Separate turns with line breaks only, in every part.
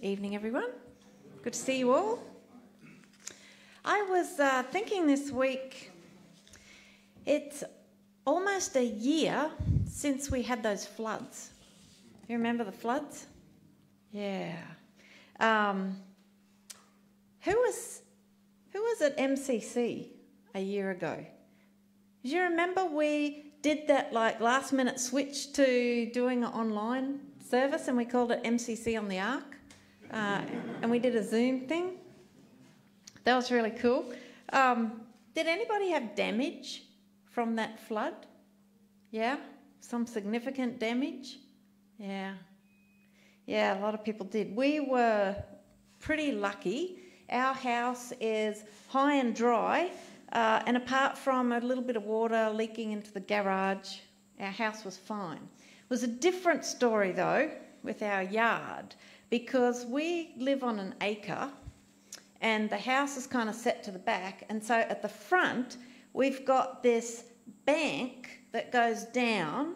Evening, everyone. Good to see you all. I was thinking this week, it's almost a year since we had those floods. You remember the floods? Yeah. Who was at MCC a year ago? Do you remember we did that last minute switch to doing an online service and we called it MCC on the Ark? And we did a Zoom thing. That was really cool. Did anybody have damage from that flood? Yeah? Some significant damage? Yeah. Yeah, a lot of people did. We were pretty lucky. Our house is high and dry, and apart from a little bit of water leaking into the garage, our house was fine. It was a different story, though, with our yard, because we live on an acre and the house is kind of set to the back, and so at the front we've got this bank that goes down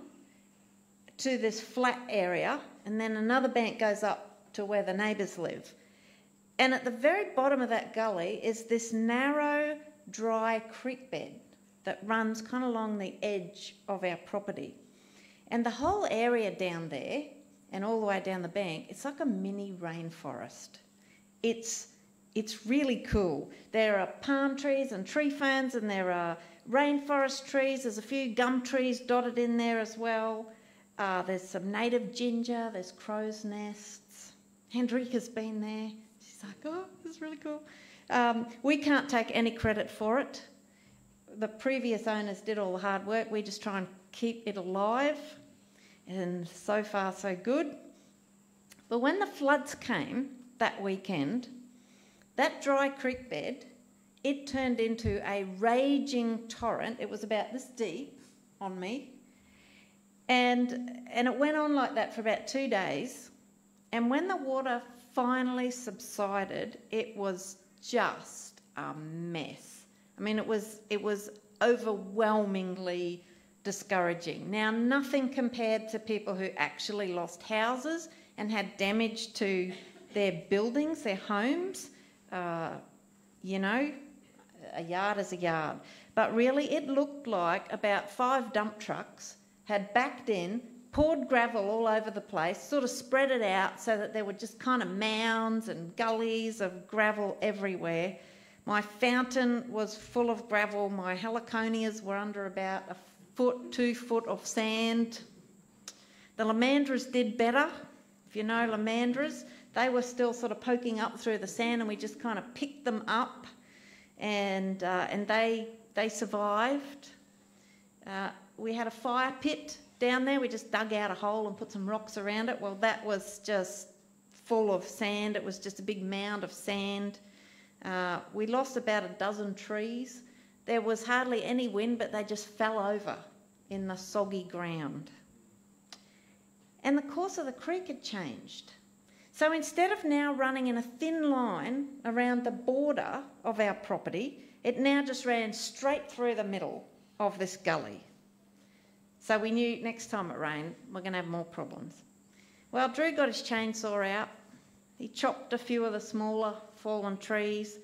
to this flat area, and then another bank goes up to where the neighbours live. And at the very bottom of that gully is this narrow, dry creek bed that runs kind of along the edge of our property. And the whole area down there and all the way down the bank, it's like a mini rainforest. It's really cool. There are palm trees and tree ferns, and there are rainforest trees. There's a few gum trees dotted in there as well. There's some native ginger. There's crow's nests. Hendrika's been there. She's like, oh, this is really cool. We can't take any credit for it. The previous owners did all the hard work. We just try and keep it alive. And so far, so good. But when the floods came that weekend, that dry creek bed, it turned into a raging torrent. It was about this deep on me. And it went on like that for about 2 days. And when the water finally subsided, it was just a mess. I mean, it was overwhelmingly discouraging. Now, nothing compared to people who actually lost houses and had damage to their buildings, their homes. You know, a yard is a yard. But really, it looked like about 5 dump trucks had backed in, poured gravel all over the place, sort of spread it out so that there were just kind of mounds and gullies of gravel everywhere. My fountain was full of gravel. My heliconias were under about 2 foot of sand. The lamandras did better. If you know lamandras, they were still sort of poking up through the sand, and we just kind of picked them up, and they survived. We had a fire pit down there. We just dug out a hole and put some rocks around it. Well, that was just full of sand. It was just a big mound of sand. We lost about a dozen trees. There was hardly any wind, but they just fell over in the soggy ground. And the course of the creek had changed. So instead of now running in a thin line around the border of our property, it now just ran straight through the middle of this gully. So we knew next time it rained, we're going to have more problems. Well, Drew got his chainsaw out. He chopped a few of the smaller fallen trees.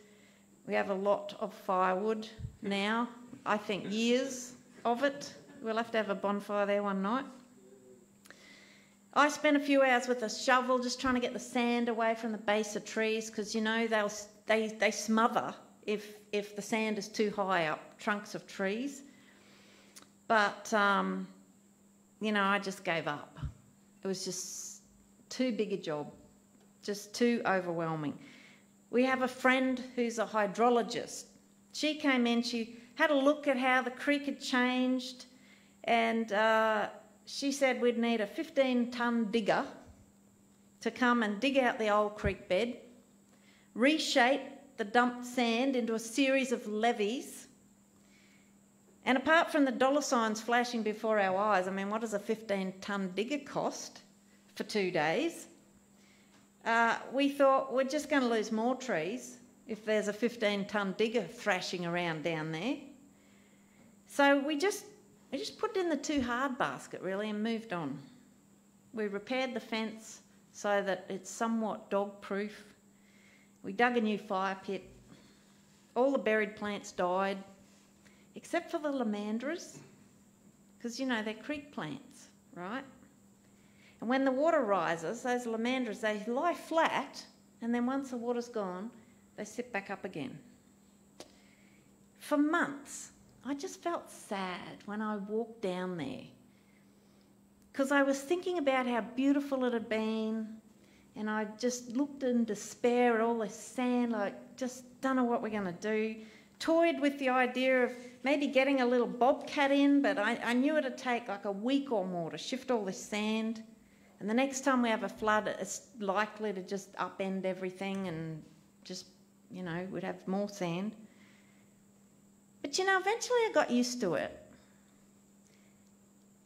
We have a lot of firewood now. I think years of it. We'll have to have a bonfire there one night. I spent a few hours with a shovel just trying to get the sand away from the base of trees, because, you know, they smother if the sand is too high up trunks of trees. But, you know, I just gave up. It was just too big a job, just too overwhelming. We have a friend who's a hydrologist. She came in, she had a look at how the creek had changed, and she said we'd need a 15-tonne digger to come and dig out the old creek bed, reshape the dumped sand into a series of levees, and apart from the dollar signs flashing before our eyes, I mean, what does a 15-tonne digger cost for 2 days? We thought we're just going to lose more trees if there's a 15-tonne digger thrashing around down there. So we just put it in the too hard basket, really, and moved on. We repaired the fence, so that it's somewhat dog-proof. We dug a new fire pit. All the buried plants died, except for the lomandras, because, you know, they're creek plants, right? And when the water rises, those lomandras, they lie flat, and then once the water's gone, they sit back up again. For months, I just felt sad when I walked down there, because I was thinking about how beautiful it had been, and I just looked in despair at all this sand, like, just don't know what we're going to do. Toyed with the idea of maybe getting a little bobcat in, but I knew it'd take like a week or more to shift all this sand. And the next time we have a flood, it's likely to just upend everything and just, you know, we'd have more sand. But, you know, eventually I got used to it.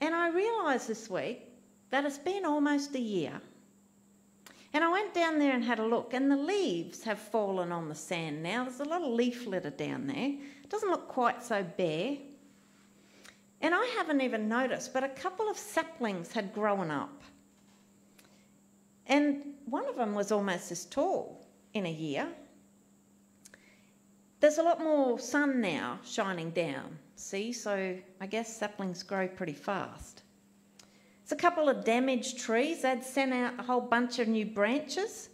And I realised this week that it's been almost a year. And I went down there and had a look, and the leaves have fallen on the sand now. There's a lot of leaf litter down there. It doesn't look quite so bare. And I haven't even noticed, but a couple of saplings had grown up. And one of them was almost this tall in a year. There's a lot more sun now shining down, see? So I guess saplings grow pretty fast. There's a couple of damaged trees. They'd sent out a whole bunch of new branches.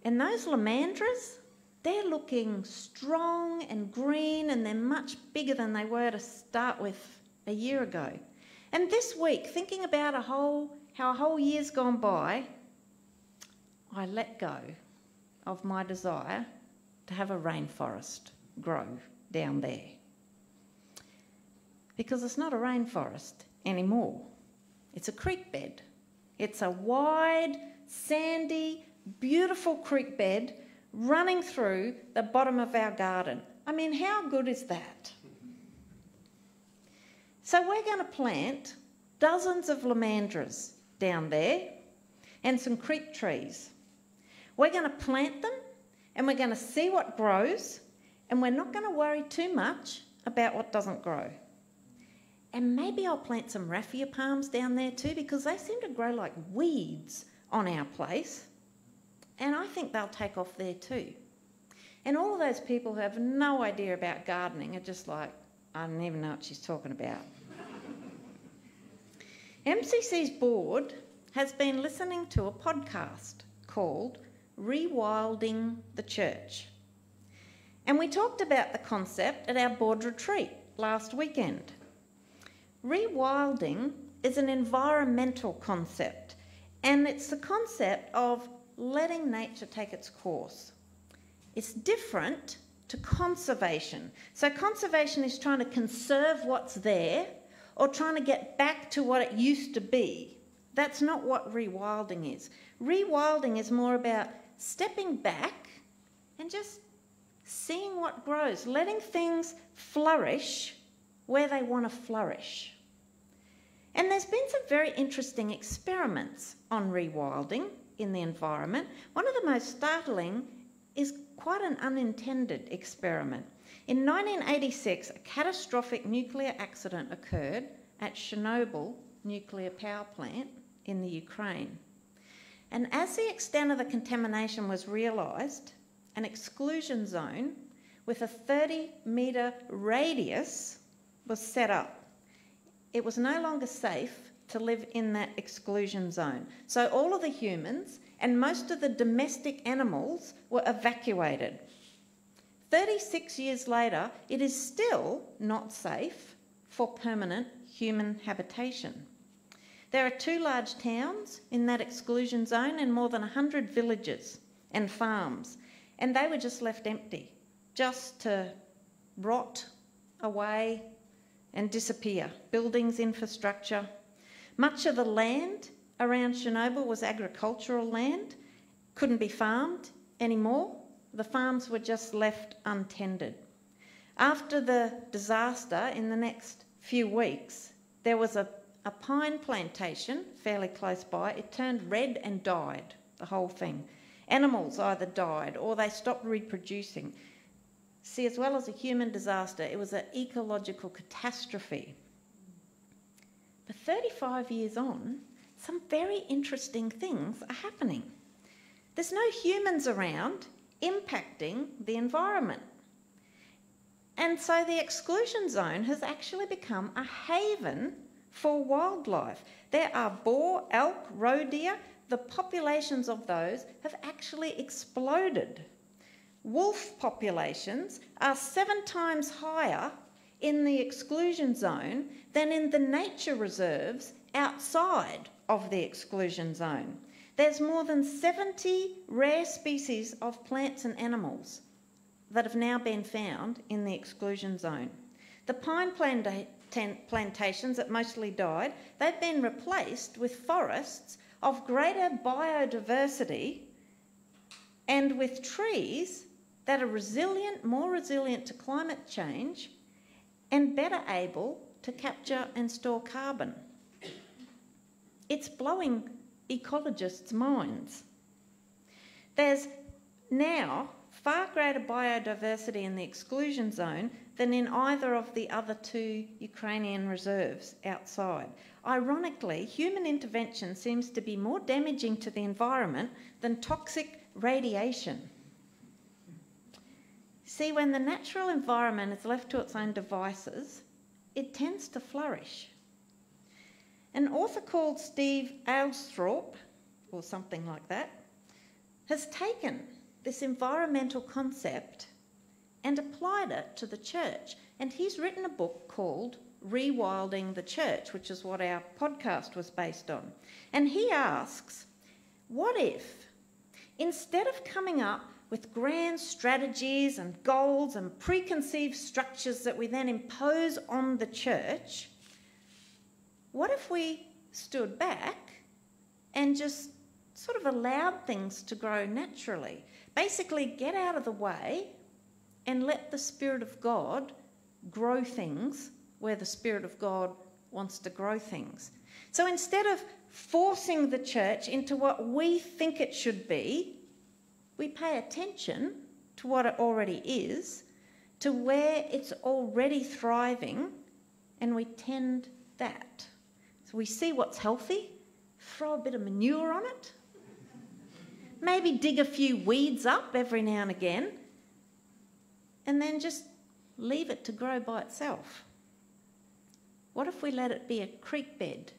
And those lomandras, they're looking strong and green, and they're much bigger than they were to start with a year ago. And this week, thinking about how a whole year's gone by, I let go of my desire to have a rainforest grow down there. Because it's not a rainforest anymore. It's a creek bed. It's a wide, sandy, beautiful creek bed running through the bottom of our garden. I mean, how good is that? So we're going to plant dozens of lomandras down there and some creek trees. We're going to plant them and we're going to see what grows, and we're not going to worry too much about what doesn't grow. And maybe I'll plant some raffia palms down there too, because they seem to grow like weeds on our place. And I think they'll take off there too. And all of those people who have no idea about gardening are just like, I don't even know what she's talking about. MCC's board has been listening to a podcast called Rewilding the Church. And we talked about the concept at our board retreat last weekend. Rewilding is an environmental concept, and it's the concept of letting nature take its course. It's different to conservation. So conservation is trying to conserve what's there or trying to get back to what it used to be. That's not what rewilding is. Rewilding is more about stepping back and just seeing what grows, letting things flourish where they want to flourish. And there's been some very interesting experiments on rewilding in the environment. One of the most startling is quite an unintended experiment. In 1986, a catastrophic nuclear accident occurred at Chernobyl nuclear power plant in the Ukraine. And as the extent of the contamination was realised, an exclusion zone with a 30-metre radius was set up. It was no longer safe to live in that exclusion zone. So all of the humans and most of the domestic animals were evacuated. 36 years later, it is still not safe for permanent human habitation. There are 2 large towns in that exclusion zone and more than 100 villages and farms, and they were just left empty, just to rot away and disappear. Buildings, infrastructure. Much of the land around Chernobyl was agricultural land, couldn't be farmed anymore. The farms were just left untended. After the disaster, in the next few weeks, there was a pine plantation fairly close by. It turned red and died, the whole thing. Animals either died or they stopped reproducing. See, as well as a human disaster, it was an ecological catastrophe. But 35 years on, some very interesting things are happening. There's no humans around impacting the environment. And so the exclusion zone has actually become a haven for wildlife. There are boar, elk, roe deer. The populations of those have actually exploded. Wolf populations are 7 times higher in the exclusion zone than in the nature reserves outside of the exclusion zone. There's more than 70 rare species of plants and animals that have now been found in the exclusion zone. The pine plantations that mostly died, they've been replaced with forests of greater biodiversity and with trees that are resilient, more resilient to climate change and better able to capture and store carbon. It's blowing ecologists' minds. There's now far greater biodiversity in the exclusion zone than in either of the other 2 Ukrainian reserves outside. Ironically, human intervention seems to be more damaging to the environment than toxic radiation. See, when the natural environment is left to its own devices, it tends to flourish. An author called Steve Aylesthorpe, or something like that, has taken this environmental concept and applied it to the church. And he's written a book called Rewilding the Church, which is what our podcast was based on. And he asks, what if, instead of coming up with grand strategies and goals and preconceived structures that we then impose on the church, what if we stood back and just sort of allowed things to grow naturally? Basically, get out of the way and let the Spirit of God grow things where the Spirit of God wants to grow things. So instead of forcing the church into what we think it should be, we pay attention to what it already is, to where it's already thriving, and we tend that. So we see what's healthy, throw a bit of manure on it, maybe dig a few weeds up every now and again, and then just leave it to grow by itself. What if we let it be a creek bed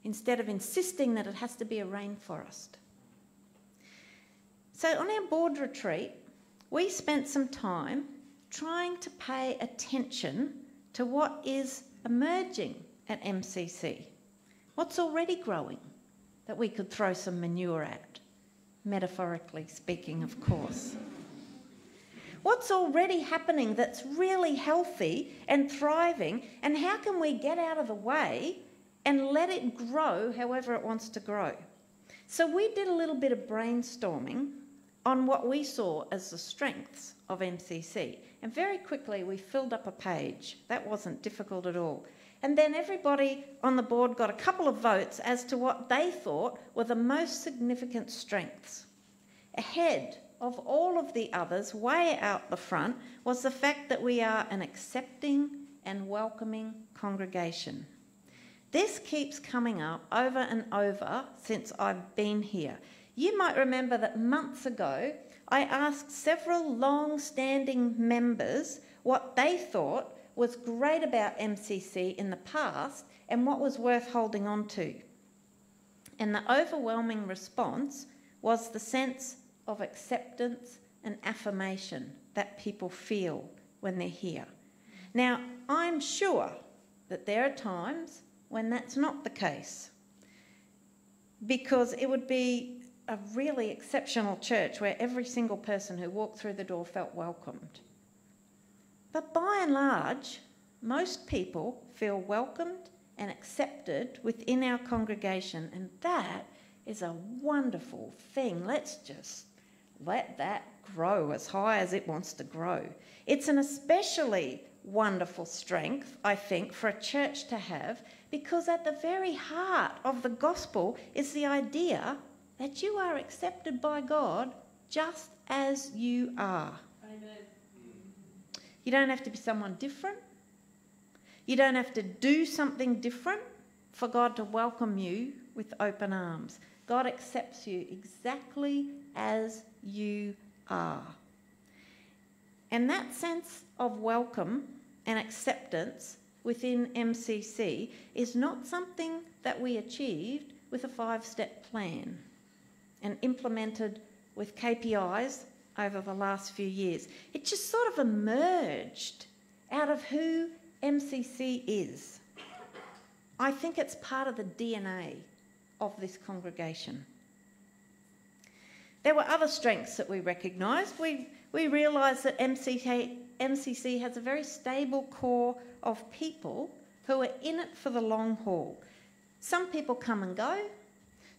instead of insisting that it has to be a rainforest? So on our board retreat, we spent some time trying to pay attention to what is emerging at MCC, what's already growing that we could throw some manure at, metaphorically speaking, of course. What's already happening that's really healthy and thriving, and how can we get out of the way and let it grow however it wants to grow? So we did a little bit of brainstorming on what we saw as the strengths of MCC. And very quickly we filled up a page. That wasn't difficult at all. And then everybody on the board got a couple of votes as to what they thought were the most significant strengths. Ahead of all of the others, way out the front, was the fact that we are an accepting and welcoming congregation. This keeps coming up over and over since I've been here. You might remember that months ago, I asked several long-standing members what they thought was great about MCC in the past and what was worth holding on to. And the overwhelming response was the sense of acceptance and affirmation that people feel when they're here. Now, I'm sure that there are times when that's not the case, because it would be a really exceptional church where every single person who walked through the door felt welcomed. But by and large, most people feel welcomed and accepted within our congregation, and that is a wonderful thing. Let's just let that grow as high as it wants to grow. It's an especially wonderful strength, I think, for a church to have, because at the very heart of the gospel is the idea that you are accepted by God just as you are.
Amen.
You don't have to be someone different. You don't have to do something different for God to welcome you with open arms. God accepts you exactly as you are. And that sense of welcome and acceptance within MCC is not something that we achieved with a 5-step plan and implemented with KPIs over the last few years. It just sort of emerged out of who MCC is. I think it's part of the DNA of this congregation. There were other strengths that we recognised. We realised that MCC has a very stable core of people who are in it for the long haul. Some people come and go.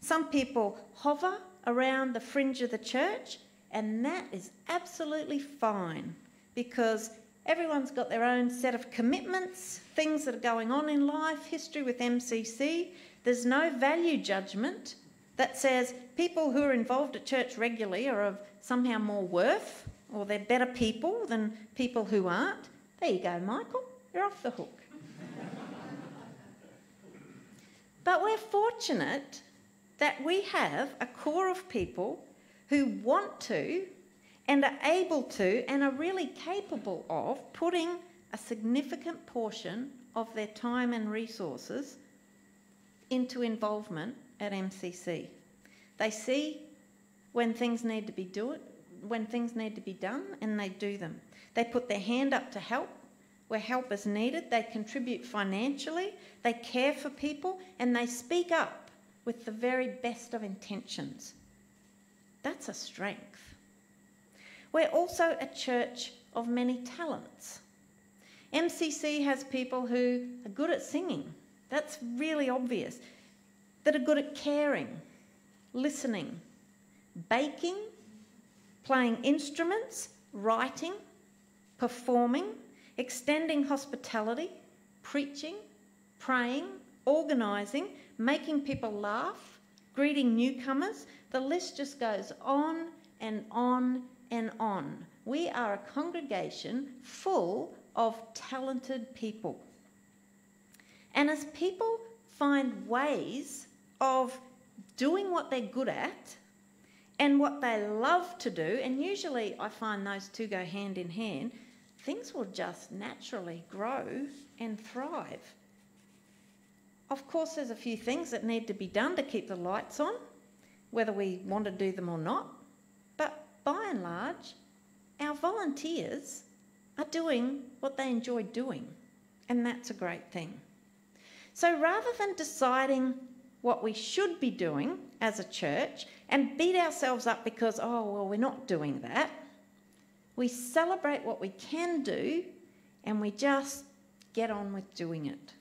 Some people hover around the fringe of the church, and that is absolutely fine because everyone's got their own set of commitments, things that are going on in life, history with MCC. There's no value judgment that says people who are involved at church regularly are of somehow more worth or they're better people than people who aren't. There you go, Michael. You're off the hook. But we're fortunate that we have a core of people who want to and are able to and are really capable of putting a significant portion of their time and resources into involvement at MCC. They see when things need to be done, and they do them. They put their hand up to help where help is needed. They contribute financially, they care for people, and they speak up with the very best of intentions. That's a strength. We're also a church of many talents. MCC has people who are good at singing. That's really obvious. That are good at caring, listening, baking, playing instruments, writing, performing, extending hospitality, preaching, praying, organising, making people laugh, greeting newcomers. The list just goes on and on and on. We are a congregation full of talented people. And as people find ways of doing what they're good at and what they love to do, and usually I find those two go hand in hand, things will just naturally grow and thrive. Of course, there's a few things that need to be done to keep the lights on, whether we want to do them or not. But by and large, our volunteers are doing what they enjoy doing, and that's a great thing. So rather than deciding what we should be doing as a church and beat ourselves up because, oh, well, we're not doing that, we celebrate what we can do and we just get on with doing it.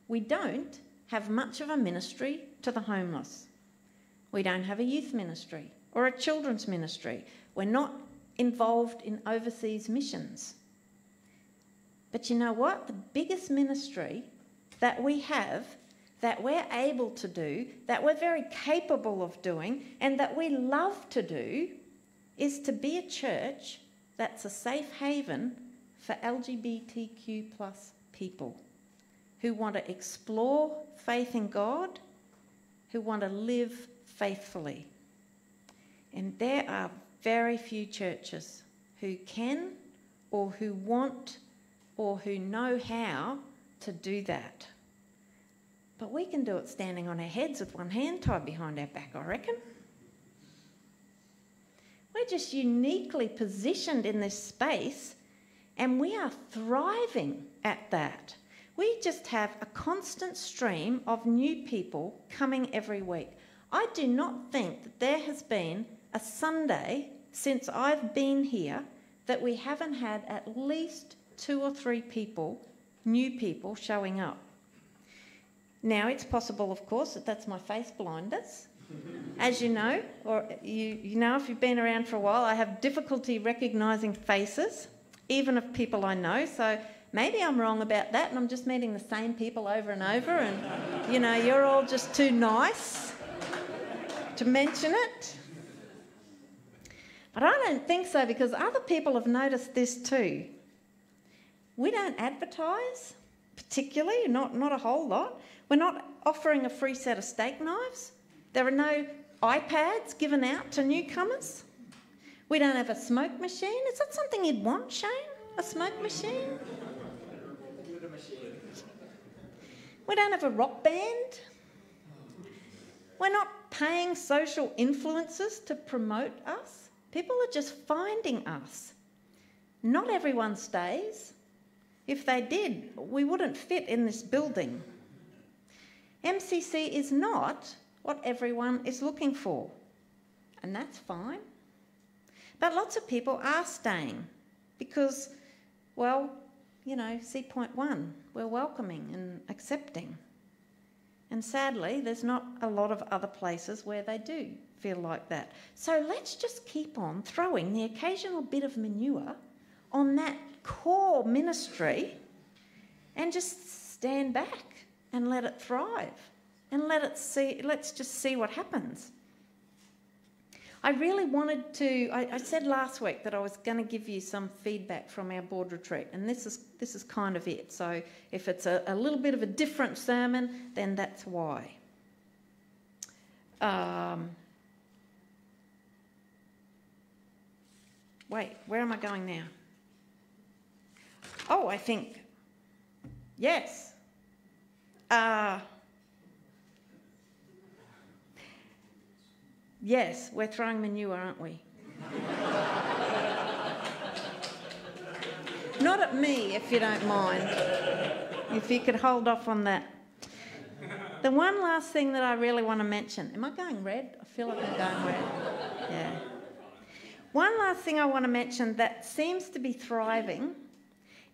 We don't have much of a ministry to the homeless. We don't have a youth ministry or a children's ministry. We're not involved in overseas missions. But you know what? The biggest ministry that we have, that we're able to do, that we're very capable of doing, and that we love to do, is to be a church that's a safe haven for LGBTQ+ people who want to explore faith in God, who want to live faithfully. And there are very few churches who can or who want or who know how to do that. But we can do it standing on our heads with one hand tied behind our back, I reckon. We're just uniquely positioned in this space and we are thriving at that. We just have a constant stream of new people coming every week. I do not think that there has been a Sunday since I've been here that we haven't had at least 2 or 3 people, new people, showing up. Now, it's possible, of course, that that's my face blindness. As you know, or you know if you've been around for a while, I have difficulty recognising faces, even of people I know. So maybe I'm wrong about that and I'm just meeting the same people over and over and, you know, you're all just too nice to mention it. But I don't think so, because other people have noticed this too. We don't advertise. particularly, not a whole lot. We're not offering a free set of steak knives. There are no iPads given out to newcomers. We don't have a smoke machine. Is that something you'd want, Shane? A smoke machine? We don't have a rock band. We're not paying social influencers to promote us. People are just finding us. Not everyone stays. If they did, we wouldn't fit in this building. MCC is not what everyone is looking for, and that's fine. But lots of people are staying because, well, you know, see point one, we're welcoming and accepting. And sadly, there's not a lot of other places where they do feel like that. So let's just keep on throwing the occasional bit of manure on that core ministry and just stand back and let it thrive and let's just see what happens. I really wanted to, I said last week that I was going to give you some feedback from our board retreat, and this is kind of it. So if it's a little bit of a different sermon, then that's why. Wait, where am I going now? Oh, I think, yes. Yes, we're throwing manure, aren't we? Not at me, if you don't mind. If you could hold off on that. The one last thing that I really want to mention. Am I going red? I feel like I'm going red. Yeah. One last thing I want to mention that seems to be thriving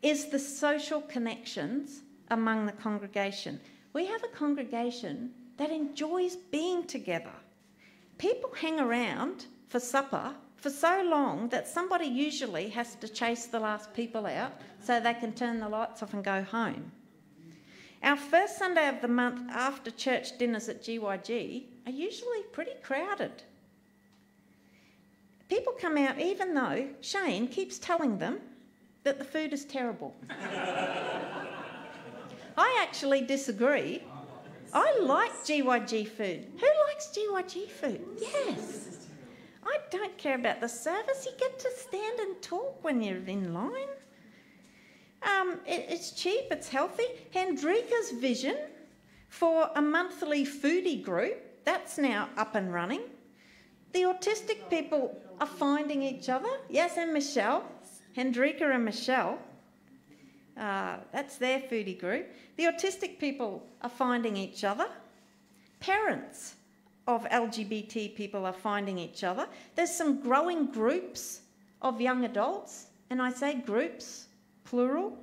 is the social connections among the congregation. We have a congregation that enjoys being together. People hang around for supper for so long that somebody usually has to chase the last people out so they can turn the lights off and go home. Our first Sunday of the month after church dinners at GYG are usually pretty crowded. People come out even though Shane keeps telling them that the food is terrible. I actually disagree. I like GYG food. Who likes GYG food? Yes. I don't care about the service. You get to stand and talk when you're in line. It's cheap, it's healthy. Hendrika's vision for a monthly foodie group, that's now up and running. The autistic people are finding each other. Yes, and Michelle. Hendrika and Michelle. That's their foodie group. The autistic people are finding each other. Parents of LGBT people are finding each other. There's some growing groups of young adults, and I say groups, plural.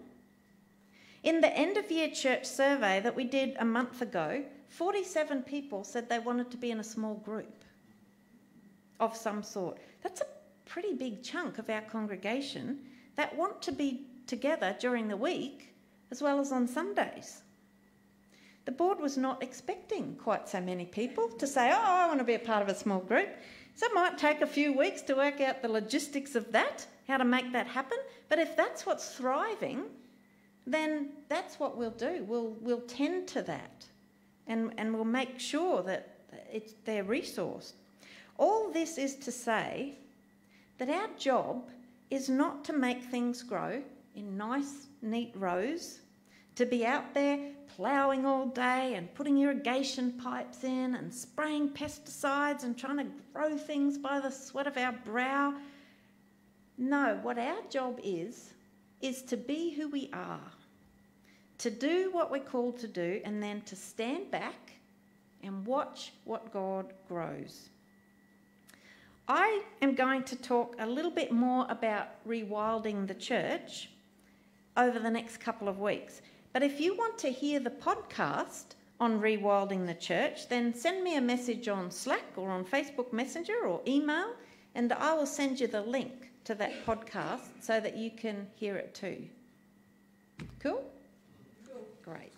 In the end-of-year church survey that we did a month ago, 47 people said they wanted to be in a small group of some sort. That's a pretty big chunk of our congregation that want to be together during the week as well as on Sundays. The board was not expecting quite so many people to say, oh, I want to be a part of a small group. So it might take a few weeks to work out the logistics of that, how to make that happen. But if that's what's thriving, then that's what we'll do. We'll tend to that and we'll make sure that they're resourced. All this is to say that our job is not to make things grow in nice, neat rows, to be out there ploughing all day and putting irrigation pipes in and spraying pesticides and trying to grow things by the sweat of our brow. No, what our job is to be who we are, to do what we're called to do, and then to stand back and watch what God grows. I am going to talk a little bit more about rewilding the church over the next couple of weeks. But if you want to hear the podcast on rewilding the church, then send me a message on Slack or on Facebook Messenger or email, and I will send you the link to that podcast so that you can hear it too. Cool? Cool. Great.